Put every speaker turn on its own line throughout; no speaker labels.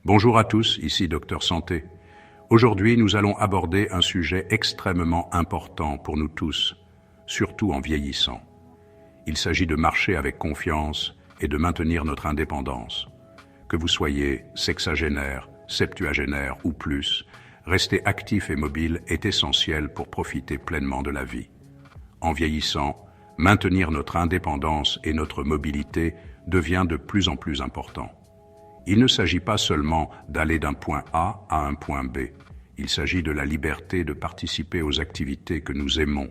Bonjour à tous, ici Docteur Santé. Aujourd'hui, nous allons aborder un sujet extrêmement important pour nous tous, surtout en vieillissant. Il s'agit de marcher avec confiance et de maintenir notre indépendance. Que vous soyez sexagénaire, septuagénaire ou plus, rester actif et mobile est essentiel pour profiter pleinement de la vie. En vieillissant, maintenir notre indépendance et notre mobilité devient de plus en plus important. Il ne s'agit pas seulement d'aller d'un point A à un point B. Il s'agit de la liberté de participer aux activités que nous aimons,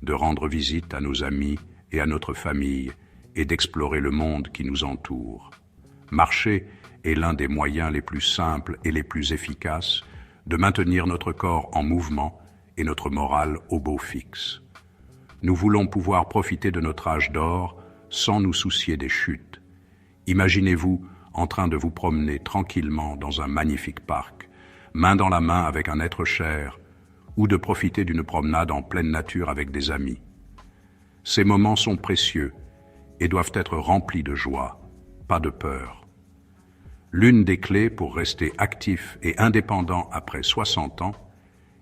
de rendre visite à nos amis et à notre famille et d'explorer le monde qui nous entoure. Marcher est l'un des moyens les plus simples et les plus efficaces de maintenir notre corps en mouvement et notre morale au beau fixe. Nous voulons pouvoir profiter de notre âge d'or sans nous soucier des chutes. Imaginez-vous en train de vous promener tranquillement dans un magnifique parc, main dans la main avec un être cher, ou de profiter d'une promenade en pleine nature avec des amis. Ces moments sont précieux et doivent être remplis de joie, pas de peur. L'une des clés pour rester actif et indépendant après 60 ans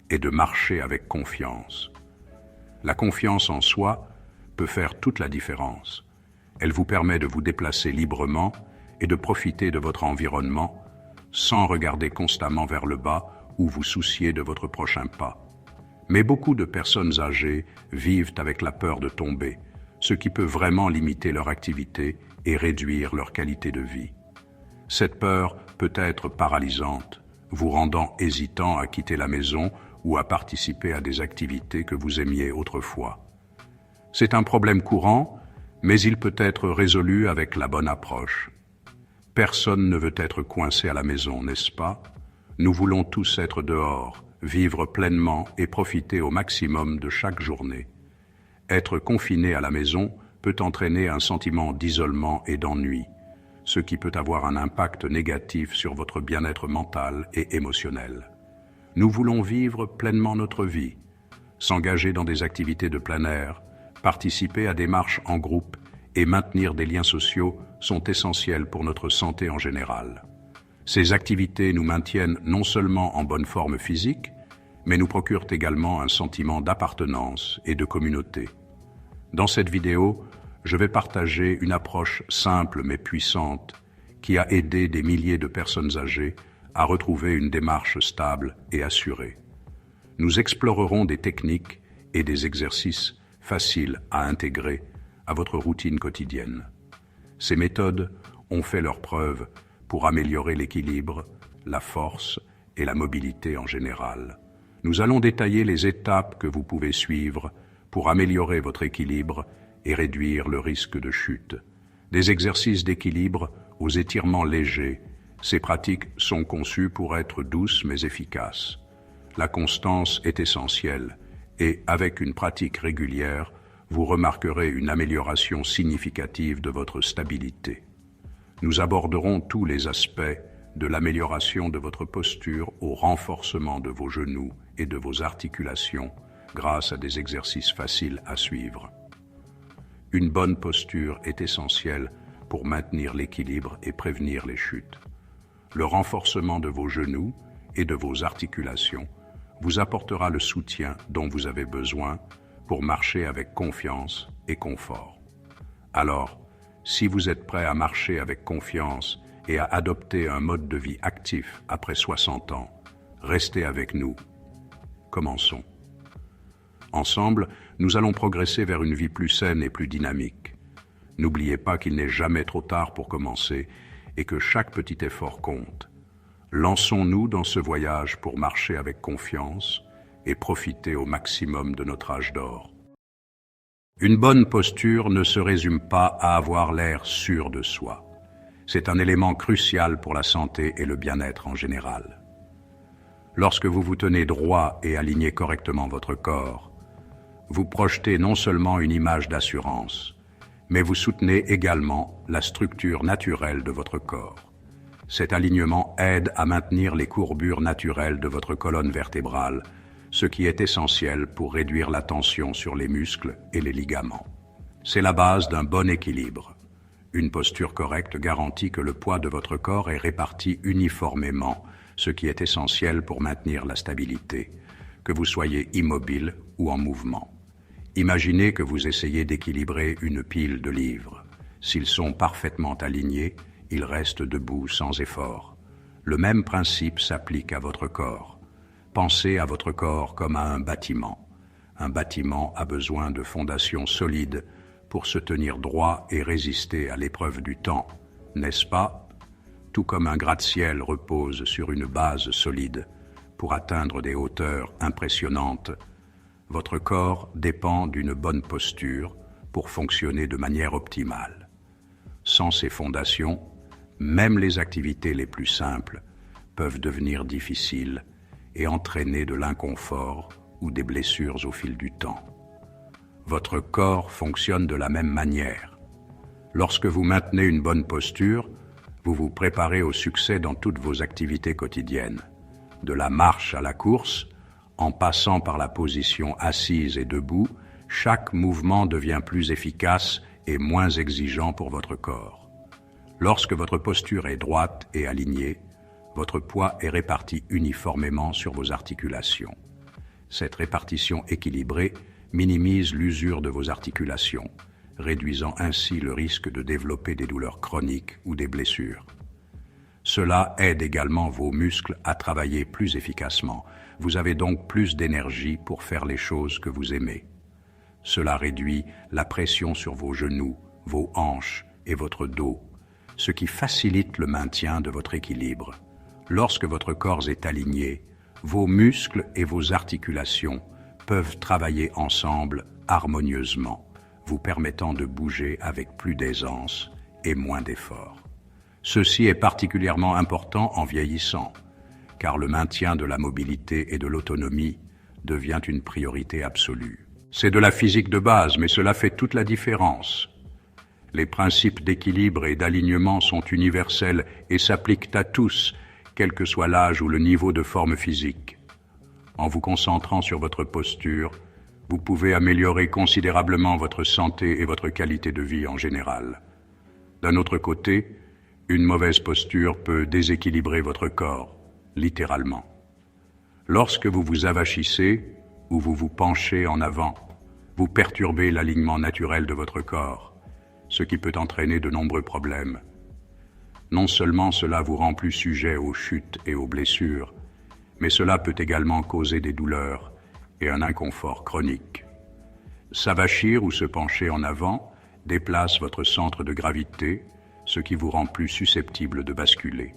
est de marcher avec confiance. La confiance en soi peut faire toute la différence. Elle vous permet de vous déplacer librement et de profiter de votre environnement sans regarder constamment vers le bas ou vous soucier de votre prochain pas. Mais beaucoup de personnes âgées vivent avec la peur de tomber, ce qui peut vraiment limiter leur activité et réduire leur qualité de vie. Cette peur peut être paralysante, vous rendant hésitant à quitter la maison ou à participer à des activités que vous aimiez autrefois. C'est un problème courant, mais il peut être résolu avec la bonne approche. Personne ne veut être coincé à la maison, n'est-ce pas? Nous voulons tous être dehors, vivre pleinement et profiter au maximum de chaque journée. Être confiné à la maison peut entraîner un sentiment d'isolement et d'ennui, ce qui peut avoir un impact négatif sur votre bien-être mental et émotionnel. Nous voulons vivre pleinement notre vie, s'engager dans des activités de plein air, participer à des marches en groupe et maintenir des liens sociaux sont essentiels pour notre santé en général. Ces activités nous maintiennent non seulement en bonne forme physique, mais nous procurent également un sentiment d'appartenance et de communauté. Dans cette vidéo, je vais partager une approche simple mais puissante qui a aidé des milliers de personnes âgées à retrouver une démarche stable et assurée. Nous explorerons des techniques et des exercices faciles à intégrer à votre routine quotidienne. Ces méthodes ont fait leurs preuves pour améliorer l'équilibre, la force et la mobilité en général. Nous allons détailler les étapes que vous pouvez suivre pour améliorer votre équilibre et réduire le risque de chute. Des exercices d'équilibre aux étirements légers, ces pratiques sont conçues pour être douces mais efficaces. La constance est essentielle et, avec une pratique régulière, vous remarquerez une amélioration significative de votre stabilité. Nous aborderons tous les aspects de l'amélioration de votre posture au renforcement de vos genoux et de vos articulations grâce à des exercices faciles à suivre. Une bonne posture est essentielle pour maintenir l'équilibre et prévenir les chutes. Le renforcement de vos genoux et de vos articulations vous apportera le soutien dont vous avez besoin pour marcher avec confiance et confort. Alors, si vous êtes prêt à marcher avec confiance et à adopter un mode de vie actif après 60 ans, restez avec nous. Commençons. Ensemble, nous allons progresser vers une vie plus saine et plus dynamique. N'oubliez pas qu'il n'est jamais trop tard pour commencer et que chaque petit effort compte. Lançons-nous dans ce voyage pour marcher avec confiance et profiter au maximum de notre âge d'or. Une bonne posture ne se résume pas à avoir l'air sûr de soi. C'est un élément crucial pour la santé et le bien-être en général. Lorsque vous vous tenez droit et alignez correctement votre corps, vous projetez non seulement une image d'assurance, mais vous soutenez également la structure naturelle de votre corps. Cet alignement aide à maintenir les courbures naturelles de votre colonne vertébrale, ce qui est essentiel pour réduire la tension sur les muscles et les ligaments. C'est la base d'un bon équilibre. Une posture correcte garantit que le poids de votre corps est réparti uniformément, ce qui est essentiel pour maintenir la stabilité, que vous soyez immobile ou en mouvement. Imaginez que vous essayez d'équilibrer une pile de livres. S'ils sont parfaitement alignés, ils restent debout sans effort. Le même principe s'applique à votre corps. Pensez à votre corps comme à un bâtiment. Un bâtiment a besoin de fondations solides pour se tenir droit et résister à l'épreuve du temps, n'est-ce pas? Tout comme un gratte-ciel repose sur une base solide pour atteindre des hauteurs impressionnantes, votre corps dépend d'une bonne posture pour fonctionner de manière optimale. Sans ces fondations, même les activités les plus simples peuvent devenir difficiles et entraîner de l'inconfort ou des blessures au fil du temps. Votre corps fonctionne de la même manière. Lorsque vous maintenez une bonne posture, vous vous préparez au succès dans toutes vos activités quotidiennes. De la marche à la course, en passant par la position assise et debout, chaque mouvement devient plus efficace et moins exigeant pour votre corps. Lorsque votre posture est droite et alignée, votre poids est réparti uniformément sur vos articulations. Cette répartition équilibrée minimise l'usure de vos articulations, réduisant ainsi le risque de développer des douleurs chroniques ou des blessures. Cela aide également vos muscles à travailler plus efficacement. Vous avez donc plus d'énergie pour faire les choses que vous aimez. Cela réduit la pression sur vos genoux, vos hanches et votre dos, ce qui facilite le maintien de votre équilibre. Lorsque votre corps est aligné, vos muscles et vos articulations peuvent travailler ensemble harmonieusement, vous permettant de bouger avec plus d'aisance et moins d'effort. Ceci est particulièrement important en vieillissant, car le maintien de la mobilité et de l'autonomie devient une priorité absolue. C'est de la physique de base, mais cela fait toute la différence. Les principes d'équilibre et d'alignement sont universels et s'appliquent à tous, quel que soit l'âge ou le niveau de forme physique. En vous concentrant sur votre posture, vous pouvez améliorer considérablement votre santé et votre qualité de vie en général. D'un autre côté, une mauvaise posture peut déséquilibrer votre corps, littéralement. Lorsque vous vous avachissez ou vous vous penchez en avant, vous perturbez l'alignement naturel de votre corps, ce qui peut entraîner de nombreux problèmes. Non seulement cela vous rend plus sujet aux chutes et aux blessures, mais cela peut également causer des douleurs et un inconfort chronique. S'avachir ou se pencher en avant déplace votre centre de gravité, ce qui vous rend plus susceptible de basculer.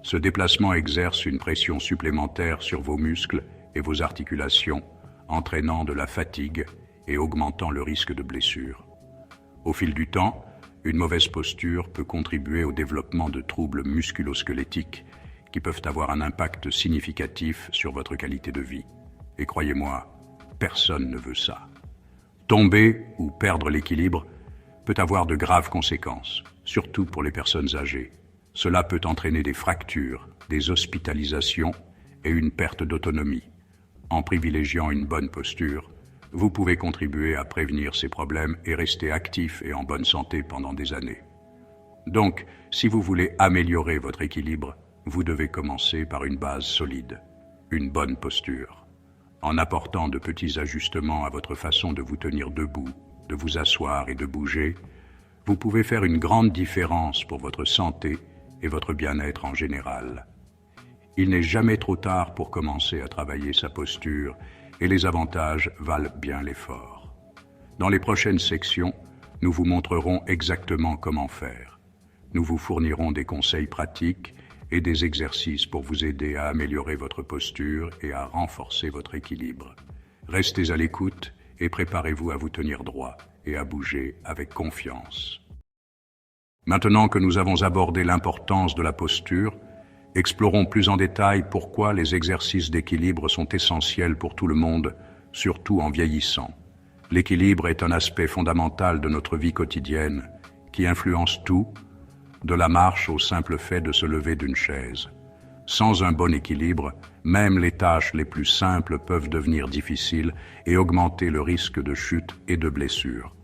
Ce déplacement exerce une pression supplémentaire sur vos muscles et vos articulations, entraînant de la fatigue et augmentant le risque de blessure. Au fil du temps, une mauvaise posture peut contribuer au développement de troubles musculo-squelettiques qui peuvent avoir un impact significatif sur votre qualité de vie. Et croyez-moi, personne ne veut ça. Tomber ou perdre l'équilibre peut avoir de graves conséquences, surtout pour les personnes âgées. Cela peut entraîner des fractures, des hospitalisations et une perte d'autonomie. En privilégiant une bonne posture, vous pouvez contribuer à prévenir ces problèmes et rester actif et en bonne santé pendant des années. Donc, si vous voulez améliorer votre équilibre, vous devez commencer par une base solide, une bonne posture. En apportant de petits ajustements à votre façon de vous tenir debout, de vous asseoir et de bouger, vous pouvez faire une grande différence pour votre santé et votre bien-être en général. Il n'est jamais trop tard pour commencer à travailler sa posture et les avantages valent bien l'effort. Dans les prochaines sections, nous vous montrerons exactement comment faire. Nous vous fournirons des conseils pratiques et des exercices pour vous aider à améliorer votre posture et à renforcer votre équilibre. Restez à l'écoute et préparez-vous à vous tenir droit et à bouger avec confiance. Maintenant que nous avons abordé l'importance de la posture, explorons plus en détail pourquoi les exercices d'équilibre sont essentiels pour tout le monde, surtout en vieillissant. L'équilibre est un aspect fondamental de notre vie quotidienne qui influence tout, de la marche au simple fait de se lever d'une chaise. Sans un bon équilibre, même les tâches les plus simples peuvent devenir difficiles et augmenter le risque de chute et de blessure.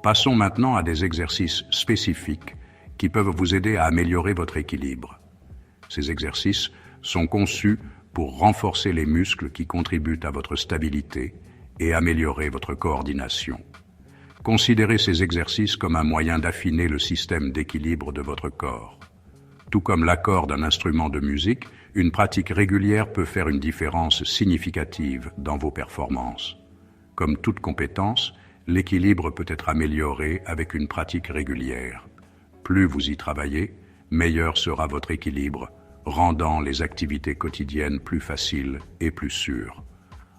Passons maintenant à des exercices spécifiques qui peuvent vous aider à améliorer votre équilibre. Ces exercices sont conçus pour renforcer les muscles qui contribuent à votre stabilité et améliorer votre coordination. Considérez ces exercices comme un moyen d'affiner le système d'équilibre de votre corps. Tout comme l'accord d'un instrument de musique, une pratique régulière peut faire une différence significative dans vos performances. Comme toute compétence, l'équilibre peut être amélioré avec une pratique régulière. Plus vous y travaillez, meilleur sera votre équilibre, rendant les activités quotidiennes plus faciles et plus sûres.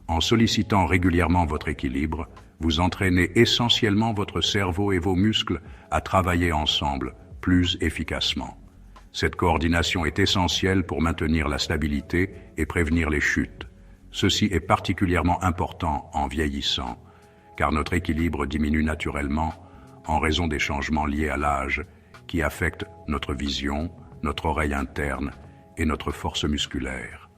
En sollicitant régulièrement votre équilibre, vous entraînez essentiellement votre cerveau et vos muscles à travailler ensemble plus efficacement. Cette coordination est essentielle pour maintenir la stabilité et prévenir les chutes. Ceci est particulièrement important en vieillissant, car notre équilibre diminue naturellement en raison des changements liés à l'âge qui affectent notre vision, notre oreille interne et notre force musculaire.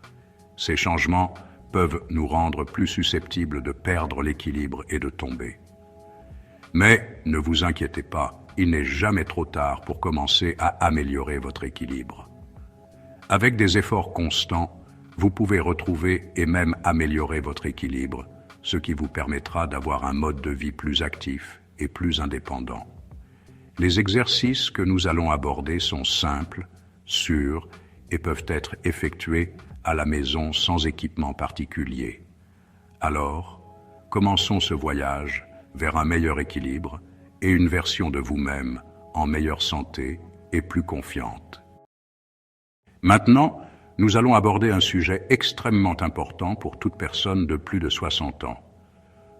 Ces changements peuvent nous rendre plus susceptibles de perdre l'équilibre et de tomber. Mais ne vous inquiétez pas, il n'est jamais trop tard pour commencer à améliorer votre équilibre. Avec des efforts constants, vous pouvez retrouver et même améliorer votre équilibre, ce qui vous permettra d'avoir un mode de vie plus actif et plus indépendant. Les exercices que nous allons aborder sont simples, sûrs et peuvent être effectués à la maison sans équipement particulier. Alors, commençons ce voyage vers un meilleur équilibre et une version de vous-même en meilleure santé et plus confiante. Maintenant, nous allons aborder un sujet extrêmement important pour toute personne de plus de 60 ans,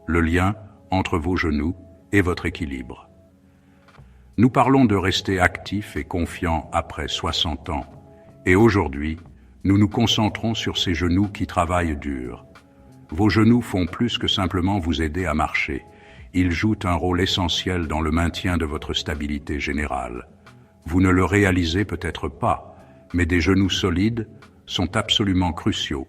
le lien entre vos genoux et votre équilibre. Nous parlons de rester actif et confiant après 60 ans, et aujourd'hui, nous nous concentrons sur ces genoux qui travaillent dur. Vos genoux font plus que simplement vous aider à marcher. Ils jouent un rôle essentiel dans le maintien de votre stabilité générale. Vous ne le réalisez peut-être pas, mais des genoux solides sont absolument cruciaux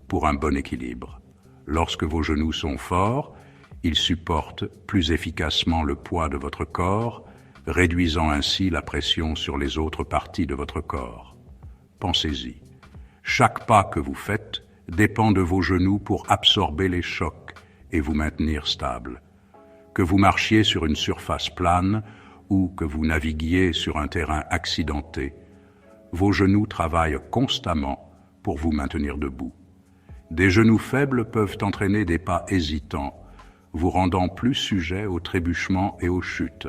pour un bon équilibre. Lorsque vos genoux sont forts, ils supportent plus efficacement le poids de votre corps, réduisant ainsi la pression sur les autres parties de votre corps. Pensez-y. Chaque pas que vous faites dépend de vos genoux pour absorber les chocs et vous maintenir stable. Que vous marchiez sur une surface plane ou que vous naviguiez sur un terrain accidenté, vos genoux travaillent constamment pour vous maintenir debout. Des genoux faibles peuvent entraîner des pas hésitants, vous rendant plus sujet aux trébuchements et aux chutes.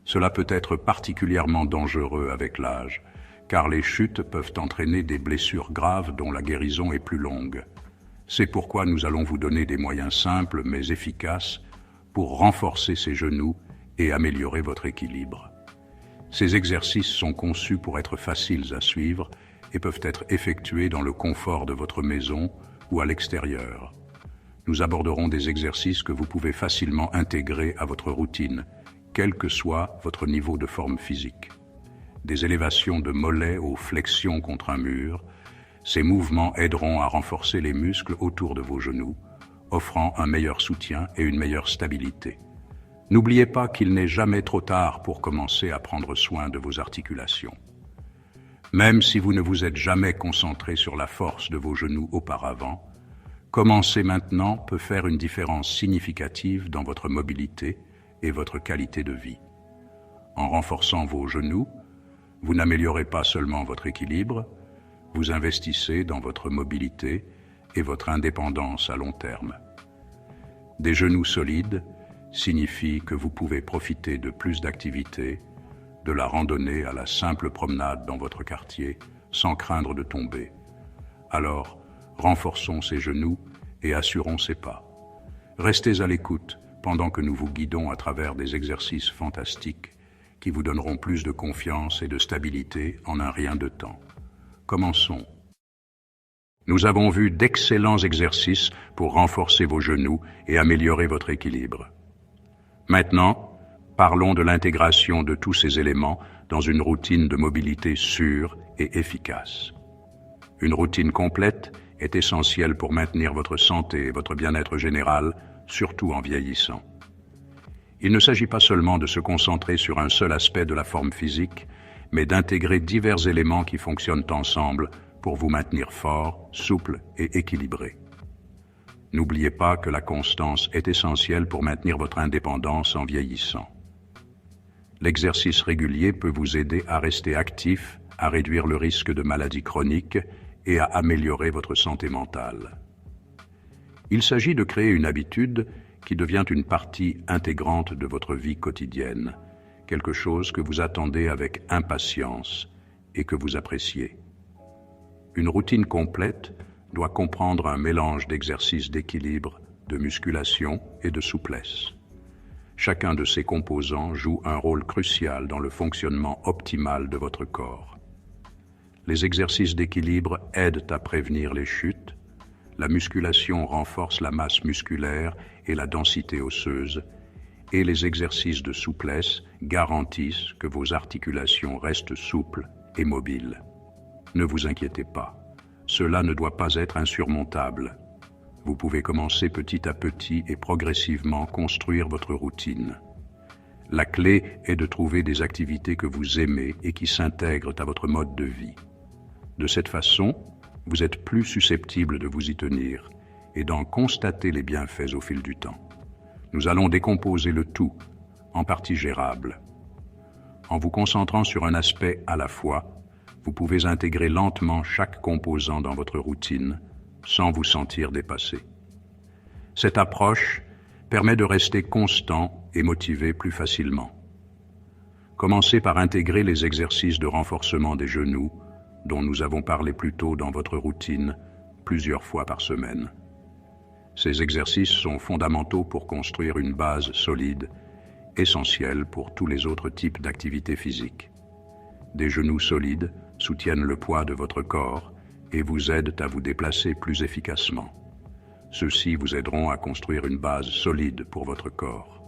Cela peut être particulièrement dangereux avec l'âge, car les chutes peuvent entraîner des blessures graves dont la guérison est plus longue. C'est pourquoi nous allons vous donner des moyens simples mais efficaces pour renforcer ces genoux et améliorer votre équilibre. Ces exercices sont conçus pour être faciles à suivre et peuvent être effectués dans le confort de votre maison ou à l'extérieur. Nous aborderons des exercices que vous pouvez facilement intégrer à votre routine, quel que soit votre niveau de forme physique. Des élévations de mollets aux flexions contre un mur, ces mouvements aideront à renforcer les muscles autour de vos genoux, offrant un meilleur soutien et une meilleure stabilité. N'oubliez pas qu'il n'est jamais trop tard pour commencer à prendre soin de vos articulations. Même si vous ne vous êtes jamais concentré sur la force de vos genoux auparavant, commencer maintenant peut faire une différence significative dans votre mobilité et votre qualité de vie. En renforçant vos genoux, vous n'améliorez pas seulement votre équilibre, vous investissez dans votre mobilité et votre indépendance à long terme. Des genoux solides signifie que vous pouvez profiter de plus d'activités, de la randonnée à la simple promenade dans votre quartier, sans craindre de tomber. Alors, renforçons ces genoux et assurons ces pas. Restez à l'écoute pendant que nous vous guidons à travers des exercices fantastiques qui vous donneront plus de confiance et de stabilité en un rien de temps. Commençons. Nous avons vu d'excellents exercices pour renforcer vos genoux et améliorer votre équilibre. Maintenant, parlons de l'intégration de tous ces éléments dans une routine de mobilité sûre et efficace. Une routine complète est essentielle pour maintenir votre santé et votre bien-être général, surtout en vieillissant. Il ne s'agit pas seulement de se concentrer sur un seul aspect de la forme physique, mais d'intégrer divers éléments qui fonctionnent ensemble pour vous maintenir fort, souple et équilibré. N'oubliez pas que la constance est essentielle pour maintenir votre indépendance en vieillissant. L'exercice régulier peut vous aider à rester actif, à réduire le risque de maladies chroniques et à améliorer votre santé mentale. Il s'agit de créer une habitude qui devient une partie intégrante de votre vie quotidienne, quelque chose que vous attendez avec impatience et que vous appréciez. Une routine complète doit comprendre un mélange d'exercices d'équilibre, de musculation et de souplesse. Chacun de ces composants joue un rôle crucial dans le fonctionnement optimal de votre corps. Les exercices d'équilibre aident à prévenir les chutes, la musculation renforce la masse musculaire et la densité osseuse, et les exercices de souplesse garantissent que vos articulations restent souples et mobiles. Ne vous inquiétez pas, cela ne doit pas être insurmontable. Vous pouvez commencer petit à petit et progressivement construire votre routine. La clé est de trouver des activités que vous aimez et qui s'intègrent à votre mode de vie. De cette façon, vous êtes plus susceptible de vous y tenir et d'en constater les bienfaits au fil du temps. Nous allons décomposer le tout, en parties gérables. En vous concentrant sur un aspect à la fois, vous pouvez intégrer lentement chaque composant dans votre routine sans vous sentir dépassé. Cette approche permet de rester constant et motivé plus facilement. Commencez par intégrer les exercices de renforcement des genoux dont nous avons parlé plus tôt dans votre routine plusieurs fois par semaine. Ces exercices sont fondamentaux pour construire une base solide, essentielle pour tous les autres types d'activités physiques. Des genoux solides soutiennent le poids de votre corps et vous aident à vous déplacer plus efficacement. Ceux-ci vous aideront à construire une base solide pour votre corps.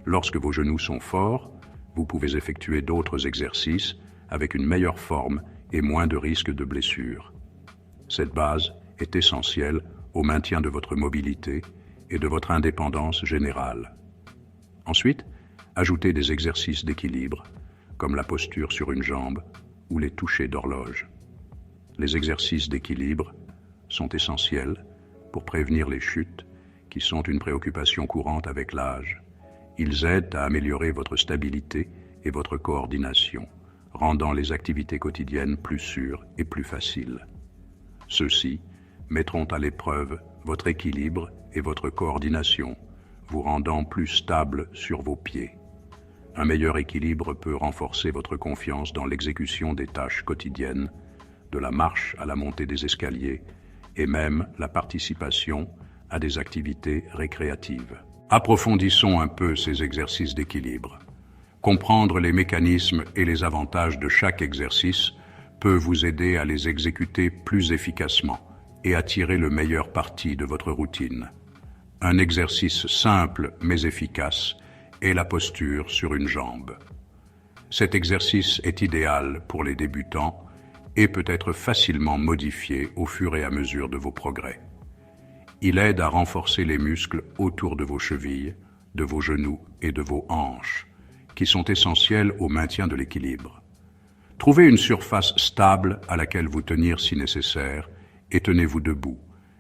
Lorsque vos genoux sont forts, vous pouvez effectuer d'autres exercices avec une meilleure forme et moins de risque de blessure. Cette base est essentielle au maintien de votre mobilité et de votre indépendance générale. Ensuite, ajoutez des exercices d'équilibre, comme la posture sur une jambe ou les touchés d'horloge. Les exercices d'équilibre sont essentiels pour prévenir les chutes, qui sont une préoccupation courante avec l'âge. Ils aident à améliorer votre stabilité et votre coordination, rendant les activités quotidiennes plus sûres et plus faciles. Ceux-ci mettront à l'épreuve votre équilibre et votre coordination, vous rendant plus stable sur vos pieds. Un meilleur équilibre peut renforcer votre confiance dans l'exécution des tâches quotidiennes, de la marche à la montée des escaliers, et même la participation à des activités récréatives. Approfondissons un peu ces exercices d'équilibre. Comprendre les mécanismes et les avantages de chaque exercice peut vous aider à les exécuter plus efficacement et à tirer le meilleur parti de votre routine. Un exercice simple mais efficace est la posture sur une jambe. Cet exercice est idéal pour les débutants et peut être facilement modifié au fur et à mesure de vos progrès. Il aide à renforcer les muscles autour de vos chevilles, de vos genoux et de vos hanches, qui sont essentiels au maintien de l'équilibre. Trouvez une surface stable à laquelle vous tenir si nécessaire et tenez-vous debout,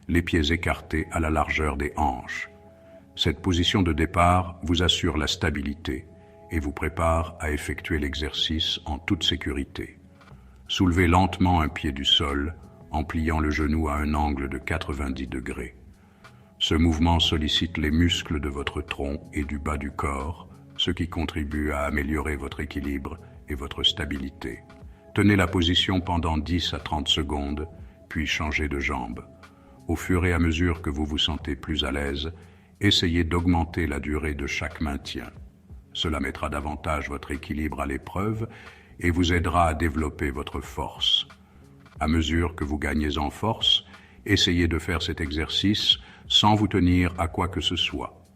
les pieds écartés à la largeur des hanches. Cette position de départ vous assure la stabilité et vous prépare à effectuer l'exercice en toute sécurité. Soulevez lentement un pied du sol en pliant le genou à un angle de 90 degrés. Ce mouvement sollicite les muscles de votre tronc et du bas du corps, ce qui contribue à améliorer votre équilibre et votre stabilité. Tenez la position pendant 10 à 30 secondes, puis changez de jambe. Au fur et à mesure que vous vous sentez plus à l'aise, essayez d'augmenter la durée de chaque maintien. Cela mettra davantage votre équilibre à l'épreuve et vous aidera à développer votre force. À mesure que vous gagnez en force, essayez de faire cet exercice sans vous tenir à quoi que ce soit.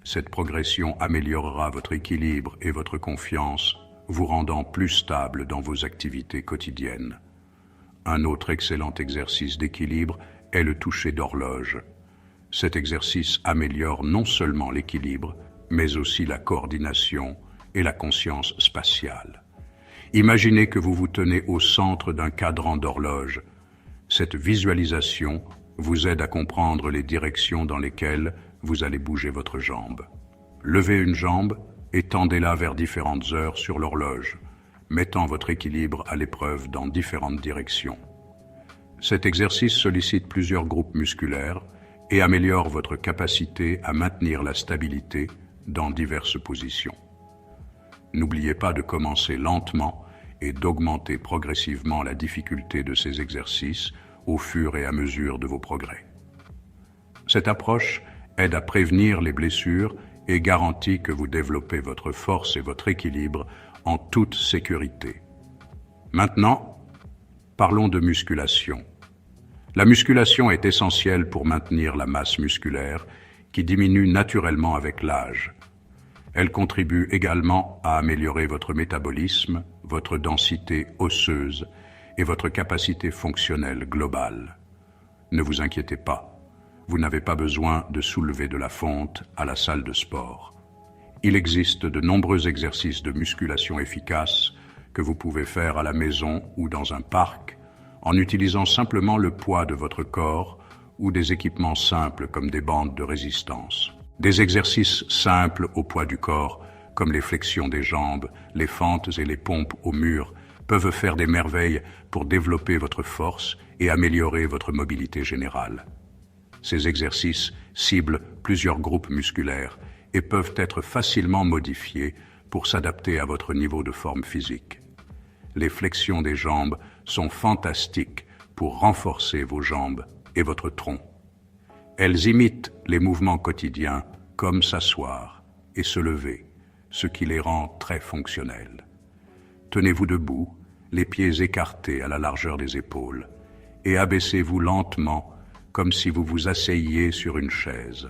Cette progression améliorera votre équilibre et votre confiance, vous rendant plus stable dans vos activités quotidiennes. Un autre excellent exercice d'équilibre est le toucher d'horloge. Cet exercice améliore non seulement l'équilibre, mais aussi la coordination et la conscience spatiale. Imaginez que vous vous tenez au centre d'un cadran d'horloge. Cette visualisation vous aide à comprendre les directions dans lesquelles vous allez bouger votre jambe. Levez une jambe et tendez-la vers différentes heures sur l'horloge, mettant votre équilibre à l'épreuve dans différentes directions. Cet exercice sollicite plusieurs groupes musculaires et améliore votre capacité à maintenir la stabilité dans diverses positions. N'oubliez pas de commencer lentement et d'augmenter progressivement la difficulté de ces exercices au fur et à mesure de vos progrès. Cette approche aide à prévenir les blessures et garantit que vous développez votre force et votre équilibre en toute sécurité. Maintenant, parlons de musculation. La musculation est essentielle pour maintenir la masse musculaire qui diminue naturellement avec l'âge. Elle contribue également à améliorer votre métabolisme, votre densité osseuse et votre capacité fonctionnelle globale. Ne vous inquiétez pas, vous n'avez pas besoin de soulever de la fonte à la salle de sport. Il existe de nombreux exercices de musculation efficaces que vous pouvez faire à la maison ou dans un parc en utilisant simplement le poids de votre corps ou des équipements simples comme des bandes de résistance. Des exercices simples au poids du corps, comme les flexions des jambes, les fentes et les pompes au mur, peuvent faire des merveilles pour développer votre force et améliorer votre mobilité générale. Ces exercices ciblent plusieurs groupes musculaires et peuvent être facilement modifiés pour s'adapter à votre niveau de forme physique. Les flexions des jambes sont fantastiques pour renforcer vos jambes et votre tronc. Elles imitent les mouvements quotidiens comme s'asseoir et se lever, ce qui les rend très fonctionnels. Tenez-vous debout, les pieds écartés à la largeur des épaules, et abaissez-vous lentement comme si vous vous asseyiez sur une chaise.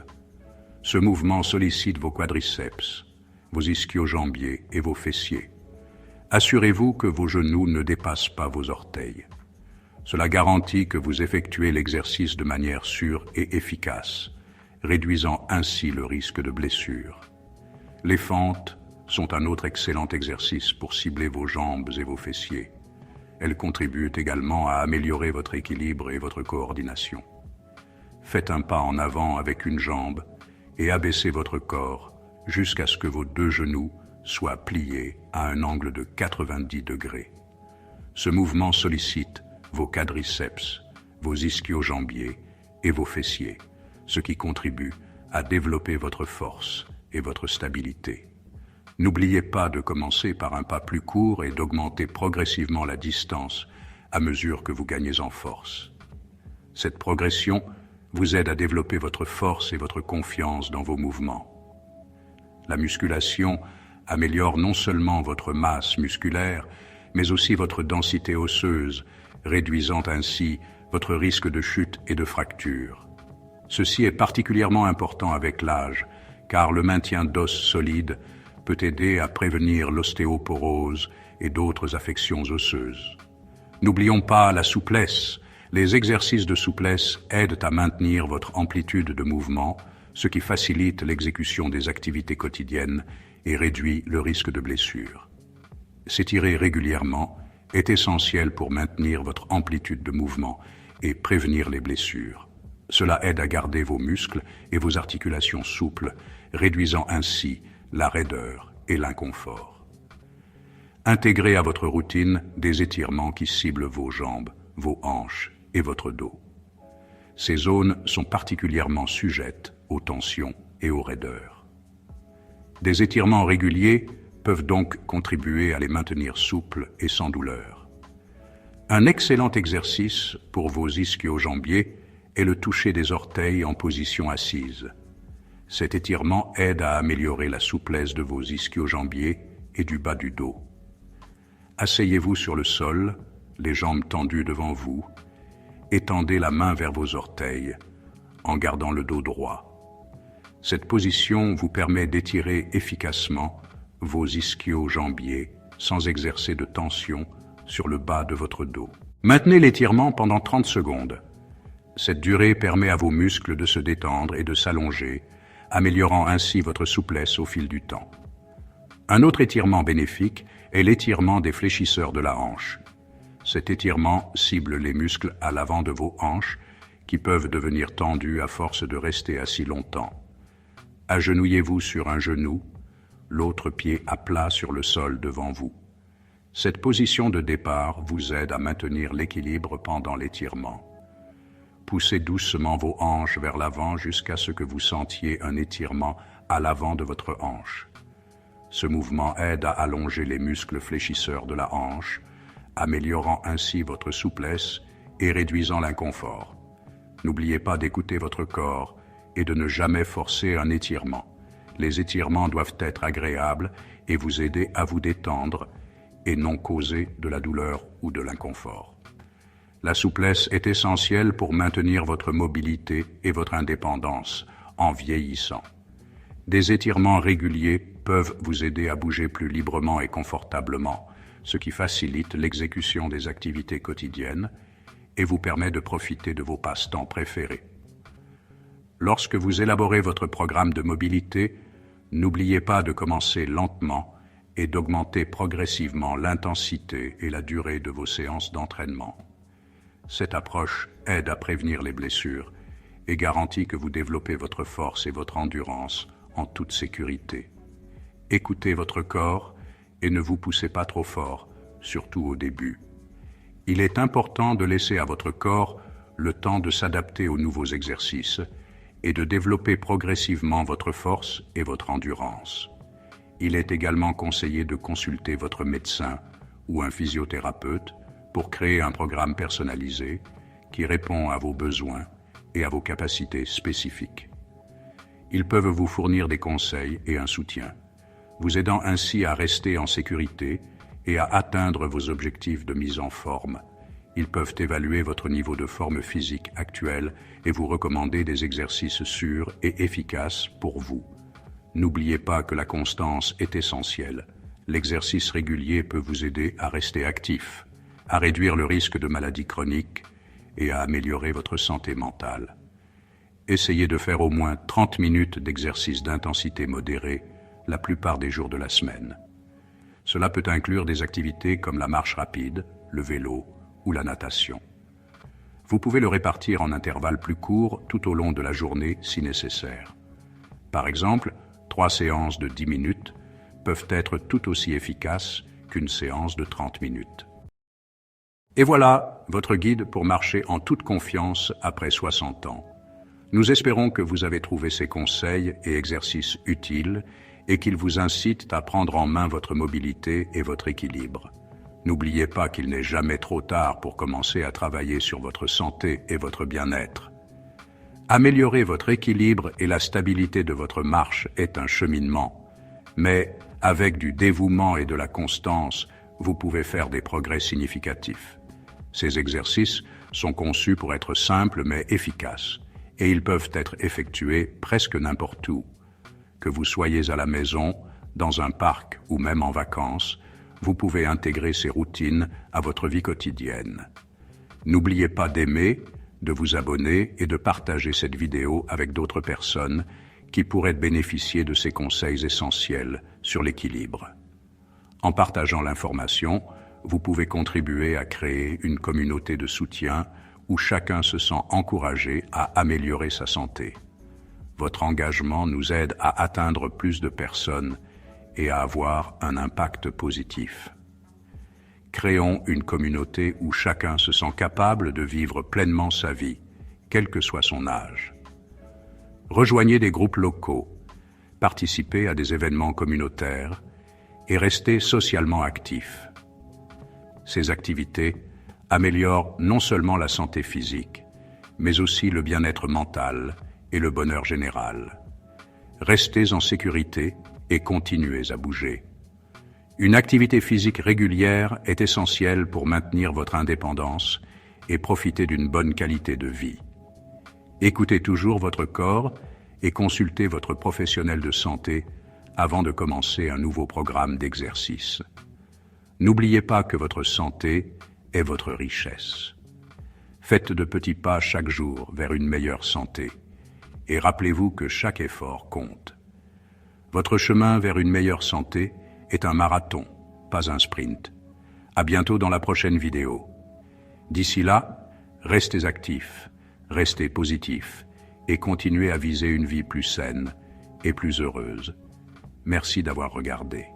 Ce mouvement sollicite vos quadriceps, vos ischio-jambiers et vos fessiers. Assurez-vous que vos genoux ne dépassent pas vos orteils. Cela garantit que vous effectuez l'exercice de manière sûre et efficace, réduisant ainsi le risque de blessure. Les fentes sont un autre excellent exercice pour cibler vos jambes et vos fessiers. Elles contribuent également à améliorer votre équilibre et votre coordination. Faites un pas en avant avec une jambe et abaissez votre corps jusqu'à ce que vos deux genoux soient pliés à un angle de 90 degrés. Ce mouvement sollicite vos quadriceps, vos ischio-jambiers et vos fessiers, ce qui contribue à développer votre force et votre stabilité. N'oubliez pas de commencer par un pas plus court et d'augmenter progressivement la distance à mesure que vous gagnez en force. Cette progression vous aide à développer votre force et votre confiance dans vos mouvements. La musculation améliore non seulement votre masse musculaire, mais aussi votre densité osseuse, réduisant ainsi votre risque de chute et de fracture. Ceci est particulièrement important avec l'âge, car le maintien d'os solides peut aider à prévenir l'ostéoporose et d'autres affections osseuses. N'oublions pas la souplesse. Les exercices de souplesse aident à maintenir votre amplitude de mouvement, ce qui facilite l'exécution des activités quotidiennes et réduit le risque de blessure. S'étirer régulièrement est essentiel pour maintenir votre amplitude de mouvement et prévenir les blessures. Cela aide à garder vos muscles et vos articulations souples, réduisant ainsi la raideur et l'inconfort. Intégrez à votre routine des étirements qui ciblent vos jambes, vos hanches et votre dos. Ces zones sont particulièrement sujettes aux tensions et aux raideurs. Des étirements réguliers peuvent donc contribuer à les maintenir souples et sans douleur. Un excellent exercice pour vos ischio-jambiers est le toucher des orteils en position assise. Cet étirement aide à améliorer la souplesse de vos ischio-jambiers et du bas du dos. Asseyez-vous sur le sol, les jambes tendues devant vous. Étendez la main vers vos orteils, en gardant le dos droit. Cette position vous permet d'étirer efficacement vos ischio-jambiers sans exercer de tension sur le bas de votre dos. Maintenez l'étirement pendant 30 secondes. Cette durée permet à vos muscles de se détendre et de s'allonger, améliorant ainsi votre souplesse au fil du temps. Un autre étirement bénéfique est l'étirement des fléchisseurs de la hanche. Cet étirement cible les muscles à l'avant de vos hanches qui peuvent devenir tendus à force de rester assis longtemps. Agenouillez-vous sur un genou, l'autre pied à plat sur le sol devant vous. Cette position de départ vous aide à maintenir l'équilibre pendant l'étirement. Poussez doucement vos hanches vers l'avant jusqu'à ce que vous sentiez un étirement à l'avant de votre hanche. Ce mouvement aide à allonger les muscles fléchisseurs de la hanche, améliorant ainsi votre souplesse et réduisant l'inconfort. N'oubliez pas d'écouter votre corps et de ne jamais forcer un étirement. Les étirements doivent être agréables et vous aider à vous détendre et non causer de la douleur ou de l'inconfort. La souplesse est essentielle pour maintenir votre mobilité et votre indépendance en vieillissant. Des étirements réguliers peuvent vous aider à bouger plus librement et confortablement, ce qui facilite l'exécution des activités quotidiennes et vous permet de profiter de vos passe-temps préférés. Lorsque vous élaborez votre programme de mobilité, n'oubliez pas de commencer lentement et d'augmenter progressivement l'intensité et la durée de vos séances d'entraînement. Cette approche aide à prévenir les blessures et garantit que vous développez votre force et votre endurance en toute sécurité. Écoutez votre corps et ne vous poussez pas trop fort, surtout au début. Il est important de laisser à votre corps le temps de s'adapter aux nouveaux exercices et de développer progressivement votre force et votre endurance. Il est également conseillé de consulter votre médecin ou un physiothérapeute pour créer un programme personnalisé qui répond à vos besoins et à vos capacités spécifiques. Ils peuvent vous fournir des conseils et un soutien, vous aidant ainsi à rester en sécurité et à atteindre vos objectifs de mise en forme. Ils peuvent évaluer votre niveau de forme physique actuel et vous recommander des exercices sûrs et efficaces pour vous. N'oubliez pas que la constance est essentielle. L'exercice régulier peut vous aider à rester actif, à réduire le risque de maladies chroniques et à améliorer votre santé mentale. Essayez de faire au moins 30 minutes d'exercice d'intensité modérée la plupart des jours de la semaine. Cela peut inclure des activités comme la marche rapide, le vélo ou la natation. Vous pouvez le répartir en intervalles plus courts tout au long de la journée si nécessaire. Par exemple, 3 séances de 10 minutes peuvent être tout aussi efficaces qu'une séance de 30 minutes. Et voilà votre guide pour marcher en toute confiance après 60 ans. Nous espérons que vous avez trouvé ces conseils et exercices utiles et qu'ils vous incitent à prendre en main votre mobilité et votre équilibre. N'oubliez pas qu'il n'est jamais trop tard pour commencer à travailler sur votre santé et votre bien-être. Améliorer votre équilibre et la stabilité de votre marche est un cheminement, mais avec du dévouement et de la constance, vous pouvez faire des progrès significatifs. Ces exercices sont conçus pour être simples mais efficaces, et ils peuvent être effectués presque n'importe où. Que vous soyez à la maison, dans un parc ou même en vacances, vous pouvez intégrer ces routines à votre vie quotidienne. N'oubliez pas d'aimer, de vous abonner et de partager cette vidéo avec d'autres personnes qui pourraient bénéficier de ces conseils essentiels sur l'équilibre. En partageant l'information, vous pouvez contribuer à créer une communauté de soutien où chacun se sent encouragé à améliorer sa santé. Votre engagement nous aide à atteindre plus de personnes et à avoir un impact positif. Créons une communauté où chacun se sent capable de vivre pleinement sa vie, quel que soit son âge. Rejoignez des groupes locaux, participez à des événements communautaires et restez socialement actifs. Ces activités améliorent non seulement la santé physique, mais aussi le bien-être mental et le bonheur général. Restez en sécurité et continuez à bouger. Une activité physique régulière est essentielle pour maintenir votre indépendance et profiter d'une bonne qualité de vie. Écoutez toujours votre corps et consultez votre professionnel de santé avant de commencer un nouveau programme d'exercice. N'oubliez pas que votre santé est votre richesse. Faites de petits pas chaque jour vers une meilleure santé et rappelez-vous que chaque effort compte. Votre chemin vers une meilleure santé est un marathon, pas un sprint. À bientôt dans la prochaine vidéo. D'ici là, restez actifs, restez positifs et continuez à viser une vie plus saine et plus heureuse. Merci d'avoir regardé.